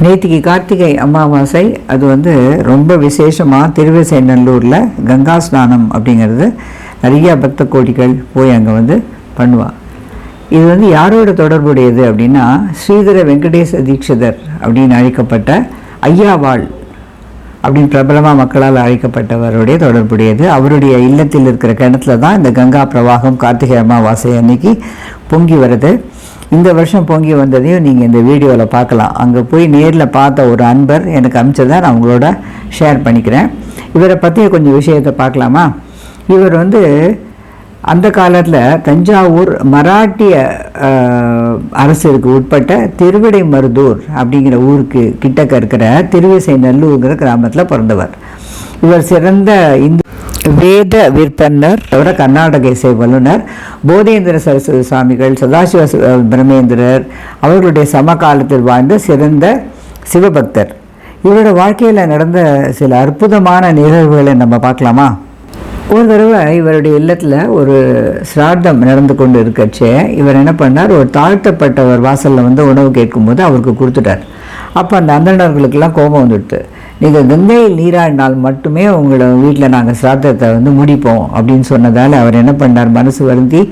நேற்றுக்கு கார்த்திகை அமாவாசை. அது வந்து ரொம்ப விசேஷமாக திருவிசைநல்லூரில் கங்கா ஸ்நானம் அப்படிங்கிறது நிறைய பக்த கோடிகள் போய் அங்கே வந்து பண்ணுவாள். இது வந்து யாரோட தொடர்புடையது அப்படின்னா ஸ்ரீதர வெங்கடேச தீட்சிதர் அப்படின்னு அழைக்கப்பட்ட ஐயாவாள் அப்படின்னு பிரபலமாக மக்களால் அழைக்கப்பட்டவருடைய தொடர்புடையது. அவருடைய இல்லத்தில் இருக்கிற கிணத்துல தான் இந்த கங்கா பிரவாகம் கார்த்திகை அமாவாசை அன்னைக்கு பொங்கி வருது. இந்த வருஷம் பொங்கி வந்ததையும் நீங்கள் இந்த வீடியோவில் பார்க்கலாம். அங்கே போய் நேரில் பார்த்த ஒரு அன்பர் எனக்கு அனுப்பிச்சதை நான் உங்களோட ஷேர் பண்ணிக்கிறேன். இவரை பற்றிய கொஞ்சம் விஷயத்தை பார்க்கலாமா? இவர் வந்து அந்த காலத்தில் தஞ்சாவூர் மராட்டிய அரசுக்கு உட்பட்ட திருவிடைமருதூர் அப்படிங்கிற ஊருக்கு கிட்டக்க இருக்கிற திருவிசைநல்லூருங்கிற கிராமத்தில் பிறந்தவர். இவர் சிறந்த வேத விற்பன்னர், தவிர கர்நாடக இசை வல்லுனர். போதேந்திர சரஸ்வதி சுவாமிகள், சதாசிவ பிரம்மேந்திரர் அவர்களுடைய சமகாலத்தில் வாழ்ந்த சிறந்த சிவபக்தர். இவரோட வாழ்க்கையில் நடந்த சில அற்புதமான நிகழ்வுகளை நம்ம பார்க்கலாமா? ஒரு தடவை இவருடைய இல்லத்தில் ஒரு சிரார்த்தம் நடந்து கொண்டு இருக்கச்சே இவர் என்ன பண்ணார், ஒரு தாழ்த்தப்பட்டவர் வாசலில் வந்து உணவு கேட்கும்போது அவருக்கு கொடுத்துட்டார். அப்போ அந்த அந்தணர்களுக்கெல்லாம் கோபம் வந்துடுது. நீங்கள் கங்கையில் நீராடினால் மட்டுமே உங்களோட வீட்டில் நாங்கள் சிரார்த்தத்தை வந்து முடிப்போம் அப்படின்னு சொன்னதால் அவர் என்ன பண்ணார், மனசு வருந்தி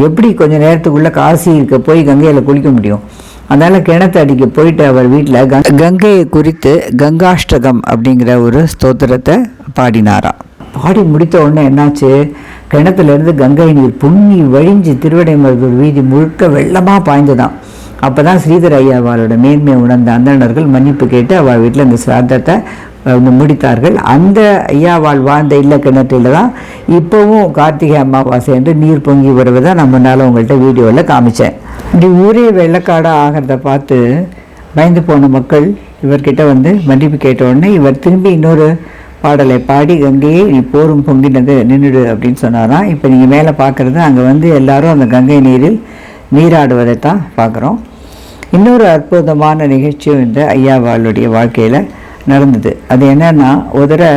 எப்படி கொஞ்சம் நேரத்துக்குள்ளே காசி இருக்க போய் கங்கையில் குளிக்க முடியும், அதனால் கிணத்து அடிக்க போயிட்டு அவர் வீட்டில் கங்கையை குறித்து கங்காஷ்டகம் அப்படிங்கிற ஒரு ஸ்தோத்திரத்தை பாடினாராம். பாடி முடித்த உடனே என்னாச்சு, கிணத்துலேருந்து கங்கை நீர் பொங்கி வழிஞ்சு திருவிடைமருதூர் வீதி முழுக்க வெள்ளமாக பாய்ந்துதான். அப்போ தான் ஸ்ரீதர் ஐயாவாளோட மேன்மை உணர்ந்த அந்தணர்கள் மன்னிப்பு கேட்டு அவள் வீட்டில் இந்த சிரார்த்தத்தை முடித்தார்கள். அந்த ஐயாவாள் வாழ்ந்த இல்ல கிணற்றில் தான் இப்போவும் கார்த்திகை அமாவாசை என்று நீர் பொங்கி வருவதை நான் முன்னால் உங்கள்கிட்ட வீடியோவில் காமிச்சேன். இப்படி ஊரே வெள்ளக்காடாக ஆகிறத பார்த்து பயந்து போன மக்கள் இவர்கிட்ட வந்து மன்னிப்பு கேட்ட உடனே இவர் திரும்பி இன்னொரு பாடலை பாடி கங்கையை நீ போரும் பொங்கினது நின்றுடு அப்படின்னு சொன்னாராம். இப்போ நீங்கள் மேலே பார்க்குறது அங்கே வந்து எல்லாரும் அந்த கங்கை நீரில் நீராடுவதைத்தான் பார்க்குறோம். இன்னொரு அற்புதமான நிகழ்ச்சியும் இந்த ஐயாவாளுடைய வாழ்க்கையில் நடந்தது. அது என்னன்னா, ஒரு தடவை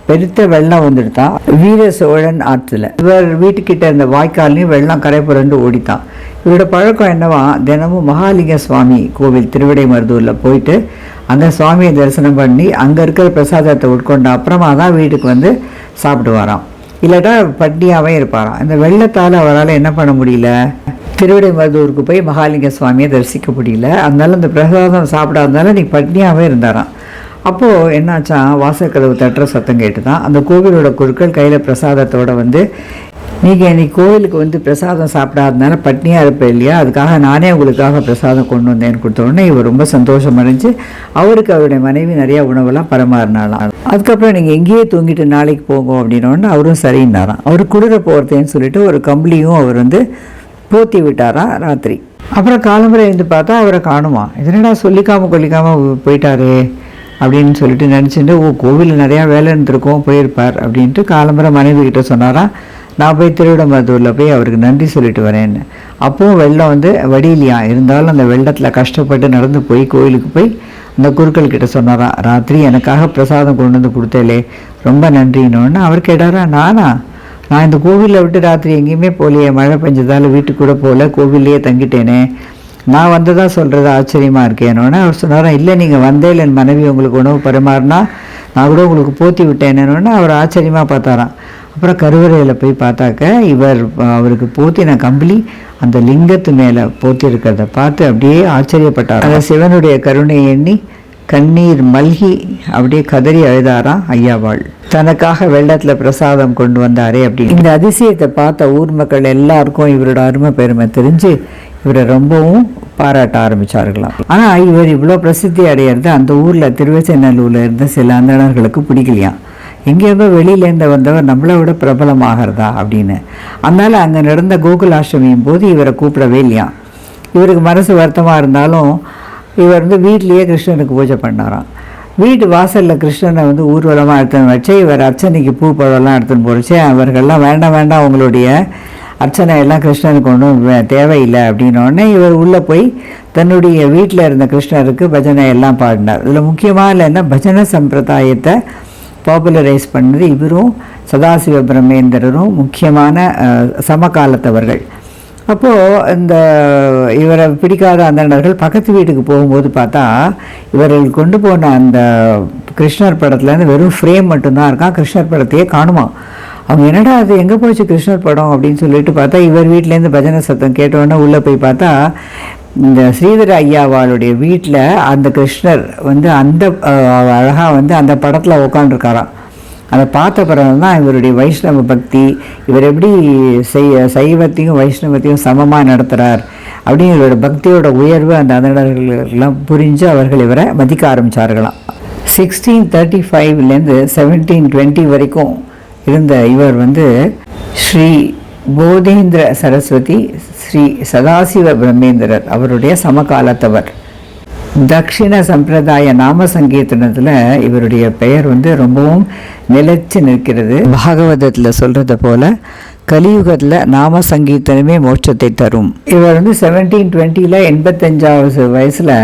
பெருத்த வெள்ளம் வந்துடுதான் வீர சோழன் ஆற்றுல. இவர் வீட்டுக்கிட்ட இருந்த வாய்க்கால்லையும் வெள்ளம் கரை புரண்டு ஓடித்தான். இவரோட பழக்கம் என்னவா, தினமும் மகாலிங்க சுவாமி கோவில் திருவிடைமருதூரில் போயிட்டு அங்கே சுவாமியை தரிசனம் பண்ணி அங்கே இருக்கிற பிரசாதத்தை உட்கொண்ட அப்புறமா தான் வீட்டுக்கு வந்து சாப்பிடுவாராம். இல்லாட்டா பட்டினியாகவே இருப்பாராம். இந்த வெள்ளத்தால் அவரால் என்ன பண்ண முடியல, திருவிடைமருதூருக்கு போய் மகாலிங்க சுவாமியை தரிசிக்க முடியல. அதனால அந்த பிரசாதம் சாப்பிடாதனால நீ பட்னியாகவே இருந்தாராம். அப்போது என்னாச்சா, வாசக்கதவு தட்டுற சத்தம் கேட்டு தான் அந்த கோவிலோட குருக்கள் கையில் பிரசாதத்தோடு வந்து, நீங்கள் இன்னைக்கு கோவிலுக்கு வந்து பிரசாதம் சாப்பிடாதனால பட்னியாக இருப்பேன் இல்லையா, அதுக்காக நானே உங்களுக்காக பிரசாதம் கொண்டு வந்தேன்னு கொடுத்த உடனே இவர் ரொம்ப சந்தோஷம் அடைஞ்சு அவருக்கு அவருடைய மனைவி நிறையா உணவெல்லாம் பரமாறினாலாம். அதுக்கப்புறம் நீங்கள் எங்கேயே தூங்கிட்டு நாளைக்கு போங்க அப்படின்னோடனே அவரும் சரின்னாராம். அவர் குளிர போகிறதேன்னு சொல்லிட்டு ஒரு கம்பளியும் அவர் வந்து போத்தி விட்டாராம் ராத்திரி. அப்புறம் காலம்பரை எழுந்து பார்த்தா அவரை காணுமா, இதனடா சொல்லிக்காமல் கொல்லிக்காமல் போயிட்டாரு அப்படின்னு சொல்லிட்டு நினச்சிட்டு, கோவிலில் நிறையா வேலை இருந்திருக்கோம் போயிருப்பார் அப்படின்ட்டு காலம்பரை மனைவி கிட்ட சொன்னாராம், நான் போய் திருவிடைமருதூரில் போய் அவருக்கு நன்றி சொல்லிட்டு வரேன்னு. அப்போவும் வெள்ளம் வந்து வடியிலையா இருந்தாலும் அந்த வெள்ளத்தில் கஷ்டப்பட்டு நடந்து போய் கோவிலுக்கு போய் அந்த குருக்கள் கிட்ட சொன்னாராம், ராத்திரி எனக்காக பிரசாதம் கொண்டு வந்து கொடுத்தேலே ரொம்ப நன்றின்னு. அவர் கேட்டாரா, நான் இந்த கோவிலில் விட்டு ராத்திரி எங்கேயுமே போகலையே, மழை பெஞ்சதால் வீட்டுக்கு கூட போகல, கோவில்லையே தங்கிட்டேனே, நான் வந்ததாக சொல்கிறது ஆச்சரியமாக இருக்கேனோன்னு. அவர் சொன்னாராம், இல்லை நீங்கள் வந்தே இல்லை, என் மனைவி உங்களுக்கு உணவு பரிமாறினா நான் கூட உங்களுக்கு போத்தி விட்டேனேன்னு. அவர் ஆச்சரியமாக பார்த்தாராம். அப்புறம் கருவறையில் போய் பார்த்தாக்க அவருக்கு போத்தின கம்பளி அந்த லிங்கத்து மேலே போத்தி இருக்கிறத பார்த்து அப்படியே ஆச்சரியப்பட்டார். அந்த சிவனுடைய கருணை எண்ணி கண்ணீர் மல்கி அப்படியே கதறி அழுதாராம் ஐயாவாள். தனக்காக வெள்ளத்தில் பிரசாதம் கொண்டு வந்தாரே அப்படி. இந்த அதிசயத்தை பார்த்த ஊர் மக்கள் எல்லாருக்கும் இவரோட அருமை பெருமை தெரிஞ்சு இவரை ரொம்பவும் பாராட்ட ஆரம்பித்தார்களாம். ஆனால் இவர் இவ்வளோ பிரசித்தி அடையிறது அந்த ஊரில் திருவிசைநல்லூரில் இருந்த சில அந்தணர்களுக்கு பிடிக்கலையாம். எங்கேருந்தோ வெளியிலேருந்து வந்தவர் நம்மளை விட பிரபலமாகிறதா அப்படின்னு. அதனால் அங்கே நடந்த கோகுலாஷ்டமியும் போது இவரை கூப்பிடவே இல்லையாம். இவருக்கு மனசு வருத்தமாக இருந்தாலும் இவர் வந்து வீட்லேயே கிருஷ்ணனுக்கு பூஜை பண்ணாராம். வீட்டு வாசலில் கிருஷ்ணனை வந்து ஊர்வலமாக எடுத்துன்னு வச்சு இவர் அர்ச்சனைக்கு பூ பழம்லாம் எடுத்துன்னு போடுச்சு. அவர்கள்லாம் வேண்டாம் உங்களுடைய அர்ச்சனை எல்லாம் கிருஷ்ணனுக்கு ஒன்றும் தேவையில்லை அப்படின்னோடனே இவர் உள்ளே போய் தன்னுடைய வீட்டில் இருந்த கிருஷ்ணருக்கு பஜனை எல்லாம் பாடினார். இதில் முக்கியமாக இல்லைன்னா பஜனை சம்பிரதாயத்தை பாப்புலரைஸ் பண்ணது இவரும் சதாசிவ பிரம்மேந்திரரும் முக்கியமான சமகாலத்தவர்கள். அப்போது இந்த இவரை பிடிக்காத அந்தணர்கள் பக்கத்து வீட்டுக்கு போகும்போது பார்த்தா இவர்கள் கொண்டு போன அந்த கிருஷ்ணர் படத்துலேருந்து வெறும் ஃப்ரேம் மட்டும்தான் இருக்கான், கிருஷ்ணர் படத்தையே காணுமா. அவங்க என்னடா அது எங்கே போச்சு கிருஷ்ணர் படம் அப்படின்னு சொல்லிட்டு பார்த்தா இவர் வீட்டிலேருந்து பஜனை சத்தம் கேட்டோன்னே உள்ளே போய் பார்த்தா இந்த ஸ்ரீதர ஐயாவாளுடைய வீட்டில் அந்த கிருஷ்ணர் வந்து அந்த அழகாக வந்து அந்த படத்தில் உட்காந்துருக்காராம். அதை பார்த்த பிறகு தான் இவருடைய வைஷ்ணவ பக்தி, இவர் எப்படி சைவத்தையும் வைஷ்ணவத்தையும் சமமாக நடத்துகிறார் அப்படிங்கிறோட பக்தியோட உயர்வு அந்த அந்தணர்களெல்லாம் புரிஞ்சு அவர்கள் இவரை மதிக்க ஆரம்பித்தார்களாம். 1635லேருந்து 1720 வரைக்கும் இருந்த இவர் வந்து ஸ்ரீ போதேந்திர சரஸ்வதி, ஸ்ரீ சதாசிவ பிரம்மேந்திரர் அவருடைய சமகாலத்தவர். தக்ஷிண சம்பிரதாய நாம சங்கீர்த்தனத்தில் இவருடைய பெயர் வந்து ரொம்பவும் நிலைச்சு நிற்கிறது. பாகவதத்தில் சொல்கிறத போல கலியுகத்தில் நாம சங்கீர்த்தனமே மோட்சத்தை தரும். இவர் வந்து 1720 85வது வயசில்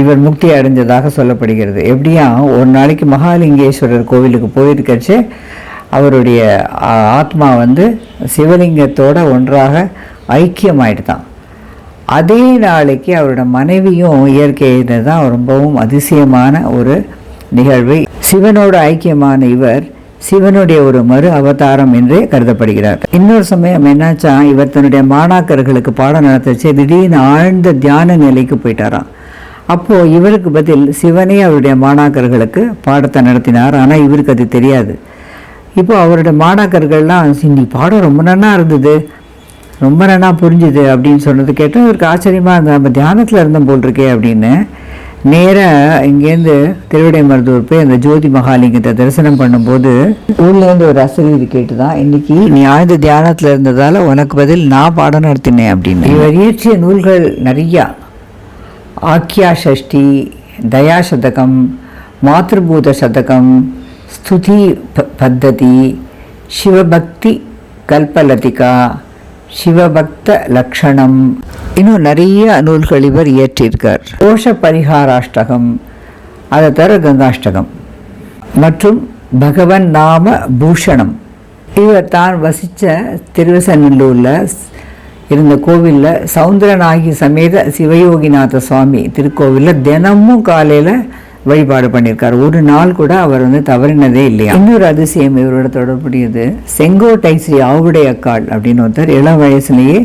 இவர் முக்தி அடைஞ்சதாக சொல்லப்படுகிறது. எப்படியா ஒரு நாளைக்கு மகாலிங்கேஸ்வரர் கோவிலுக்கு போயிருக்கச்சு அவருடைய ஆத்மா வந்து சிவலிங்கத்தோடு ஒன்றாக ஐக்கியமாயிட்டுதான். அதே நாளைக்கு அவரோட மனைவியும் இயற்கையில தான் ரொம்பவும் அதிசயமான ஒரு நிகழ்வு. சிவனோட ஐக்கியமான இவர் சிவனுடைய ஒரு மறு அவதாரம் என்றே கருதப்படுகிறார். இன்னொரு சமயம் என்னாச்சா, இவர் தன்னுடைய மாணாக்கர்களுக்கு பாடம் நடத்தச்சு திடீர்னு ஆழ்ந்த தியான நிலைக்கு போயிட்டாராம். அப்போது இவருக்கு பதில் சிவனே அவருடைய மாணாக்கர்களுக்கு பாடத்தை நடத்தினார். ஆனால் இவருக்கு அது தெரியாது. இப்போ அவருடைய மாணாக்கர்கள்லாம் நீ பாடம் ரொம்ப நன்னா இருந்தது, ரொம்ப நன்னா புரிஞ்சுது அப்படின்னு சொன்னது கேட்டால் இவருக்கு ஆச்சரியமாக இருந்தது. நம்ம தியானத்தில் இருந்தோம் போல் இருக்கே அப்படின்னு நேராக இங்கேருந்து திருவிடைமருதூர் போய் அந்த ஜோதி மகாலிங்கத்தை தரிசனம் பண்ணும்போது ஊர்லேருந்து ஒரு அசரீரி கேட்டு தான் இன்னைக்கு நீ ஆழ்ந்த தியானத்தில் இருந்ததால் உனக்கு பதில் நான் பாடம் நடத்தினேன் அப்படின்னு. இவர் இயற்றிய நூல்கள் நிறையா, ஆக்கியா ஷஷ்டி, தயா சதகம், மாத்ருபூத சதகம், ஸ்துதி பத்ததி, சிவபக்தி கல்பலதிகா, சிவபக்த லக்ஷணம், இன்னும் நிறைய நூல்கள் இவர் இயற்றியிருக்கார். தோஷ பரிகாராஷ்டகம், அதை தவிர கங்காஷ்டகம் மற்றும் பகவன் நாம பூஷணம். இவர் தான் வசித்த திருவசநல்லூரில் இருந்த கோவிலில் சவுந்தரநாயகி சமேத சிவயோகிநாத சுவாமி திருக்கோவிலில் தினமும் காலையில் வழிபாடு பண்ணியிருக்கார். ஒரு நாள் கூட அவர் வந்து தவறினதே இல்லையா. இன்னொரு அதிசயம் இவரோட தொடர்புடையது, செங்கோட்டை ஸ்ரீ ஆவுடையக்காள் அப்படின்னு ஒருத்தர் இளம் வயசுலேயே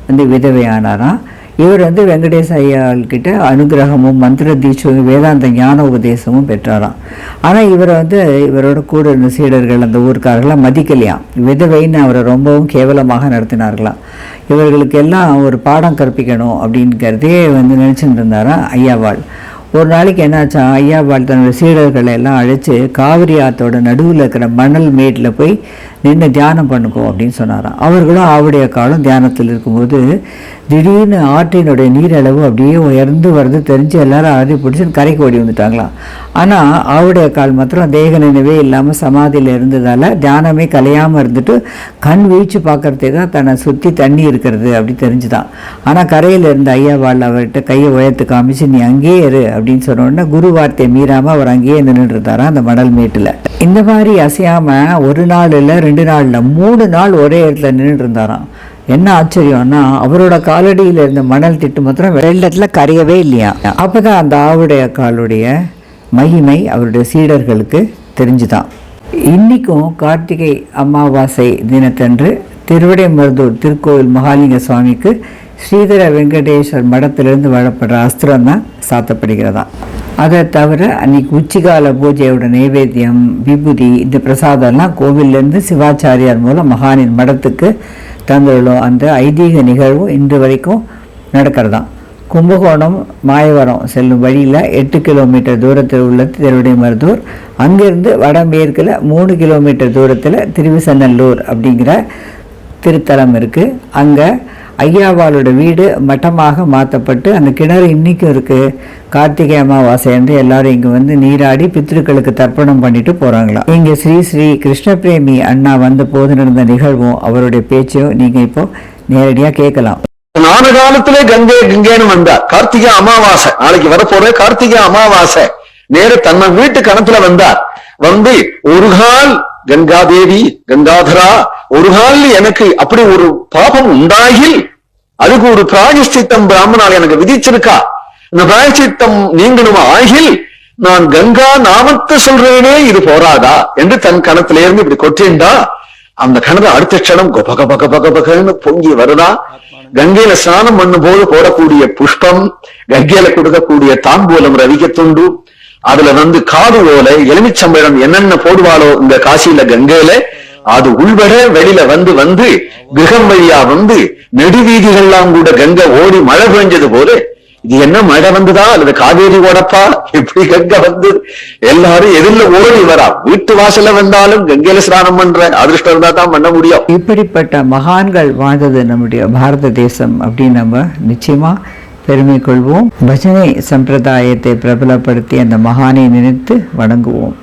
வந்து விதவையானாராம். இவர் வந்து வெங்கடேச ஐயாள்கிட்ட அனுகிரகமும் மந்திர தீட்சையும் வேதாந்த ஞான உபதேசமும் பெற்றாராம். ஆனால் இவரை வந்து இவரோட கூட இருந்த சீடர்கள் அந்த ஊருக்காரர்களாம் மதிக்கலையாம். விதவைன்னு அவரை ரொம்பவும் கேவலமாக நடத்தினார்களாம். இவர்களுக்கு எல்லாம் ஒரு பாடம் கற்பிக்கணும் அப்படிங்கிறதே வந்து நினச்சிட்டு இருந்தாராம் ஐயாவாள். ஒரு நாளைக்கு என்னாச்சா, ஐயாவாள் தன்னோட சீடர்களை எல்லாம் அழைச்சி காவிரி ஆற்றோட நடுவில் இருக்கிற மணல் மேட்டில் போய் நின்று தியானம் பண்ணுக்கோ அப்படின்னு சொன்னாராம். அவர்களும் ஆவுடைய காலம் தியானத்தில் இருக்கும்போது திடீர்னு ஆற்றினுடைய நீரளவு அப்படியே உயர்ந்து வருது தெரிஞ்சு எல்லாரும் அழுதி பிடிச்சி கரைக்கு ஓடி வந்துட்டாங்களாம். ஆனால் ஆவுடைய கால் மாத்திரம் தேக நினைவே இல்லாமல் சமாதியில் இருந்ததால் தியானமே கலையாமல் இருந்துட்டு கண் வீழ்ச்சி பார்க்கறதே தான் தன்னை சுற்றி தண்ணி இருக்கிறது அப்படி தெரிஞ்சுதான். ஆனால் கரையில் இருந்த ஐயாவாள் அவர்கிட்ட கையை உயர்த்து காமிச்சு நீ அங்கேயே இரு அப்படின்னு சொன்னோடனே குரு வார்த்தையை மீறாமல் அவர் அங்கேயே நின்றுட்டு இருந்தாராம் அந்த மணல் மேட்டில். இந்த மாதிரி அசையாமல் ஒரு நாள் இல்லை 2 நாள் இல்லை 3 நாள் ஒரே இடத்துல நின்றுட்டு இருந்தாராம். என்ன ஆச்சரியம்னா அவரோட காலடியில் இருந்த மணல் திட்டு மாத்திரம் வெள்ளத்தில் கரையவே இல்லையா. அப்போ தான் அந்த ஆவுடைய காலுடைய மகிமை அவருடைய சீடர்களுக்கு தெரிஞ்சுதான். இன்றைக்கும் கார்த்திகை அமாவாசை தினத்தன்று திருவிடைமருதூர் திருக்கோவில் மகாலிங்க சுவாமிக்கு ஸ்ரீதர வெங்கடேஸ்வர் மடத்திலிருந்து வழப்படுற அஸ்திரம் தான் சாத்தப்படுகிறதா. அதை தவிர அன்றைக்கி உச்சிகால பூஜையோட நைவேத்தியம் விபூதி இந்த பிரசாதம்லாம் கோவிலேருந்து சிவாச்சாரியார் மூலம் மகானின் மடத்துக்கு தந்துள்ளோம். அந்த ஐதீக நிகழ்வும் இன்று வரைக்கும் நடக்கிறதான். கும்பகோணம் மாயவரம் செல்லும் வழியில் 8 கிலோமீட்டர் தூரத்தில் உள்ள திருவிடைமருதூர், அங்கிருந்து வடமேற்கில் 3 கிலோமீட்டர் தூரத்தில் திருவிசநல்லூர் அப்படிங்கிற திருத்தலம் இருக்குது. அங்கே ஐயாவாளோட வீடு மட்டமாக மாற்றப்பட்டு அந்த கிணறு இன்றைக்கும் இருக்குது. கார்த்திகை அமாவாசை வந்து எல்லாரும் இங்கே வந்து நீராடி பித்ருக்களுக்கு தர்ப்பணம் பண்ணிட்டு போகிறாங்களாம். இங்கே ஸ்ரீ ஸ்ரீ கிருஷ்ணபிரேமி அண்ணா வந்த போது நடந்த நிகழ்வும் அவருடைய பேச்சையும் நீங்கள் இப்போ நேரடியாக கேட்கலாம். நான காலத்திலே கங்கேன்னு வந்தா கார்த்திகை அமாவாசை, நாளைக்கு வரப்போற கார்த்திகை அமாவாசை நேர தன்னை வீட்டு கணத்துல வந்தார். வந்து ஒரு கால் கங்காதேவி கங்காதரா ஒரு கால் எனக்கு அப்படி ஒரு பாபம் உண்டாகி அதுக்கு ஒரு பிராயஷ்சித்தம் பிராமணால் எனக்கு விதிச்சிருக்கா. இந்த பிராயஷ்சித்தம் நீங்கணுமா ஆகில் நான் கங்கா நாமத்தை சொல்றேனே இது போராதா என்று தன் கணத்துல இருந்து இப்படி கொட்டிண்டா. அந்த கணத்துல அடுத்த க்ஷணம் பக பக பக பகன்னு பொங்கி வருதா. கங்கையில ஸ்நானம் பண்ணும் போது போடக்கூடிய புஷ்பம், கங்கையில கொடுக்கக்கூடிய தாம்பூலம் ரவிக்கத்துண்டு, அதுல காது ஓலை எலுமிச்சம்பழம் என்னென்ன போடுவாளோ இந்த காசியில கங்கையில அது உள்பட வெளியில வந்து கிரகம் வழியா நெடுவீதிகள்லாம் கூட கங்கை ஓடி மழை பெஞ்சது போல. இது என்ன மழை வந்ததா அல்லது காவேரி ஓடப்பா இப்படி கங்கை எல்லாரும் எதிரில ஓடி வரா. வீட்டு வாசல்ல வந்தாலும் கங்கையில ஸ்நானம் பண்ற அதிர்ஷ்டம் இருந்தா தான் பண்ண முடியும். இப்படிப்பட்ட மகான்கள் வாழ்ந்தது நம்முடைய பாரத தேசம் அப்படின்னு நம்ம நிச்சயமா பெருமை கொள்வோம். பஜனை சம்பிரதாயத்தை பிரபலப்படுத்தி அந்த மகானை நினைத்து வணங்குவோம்.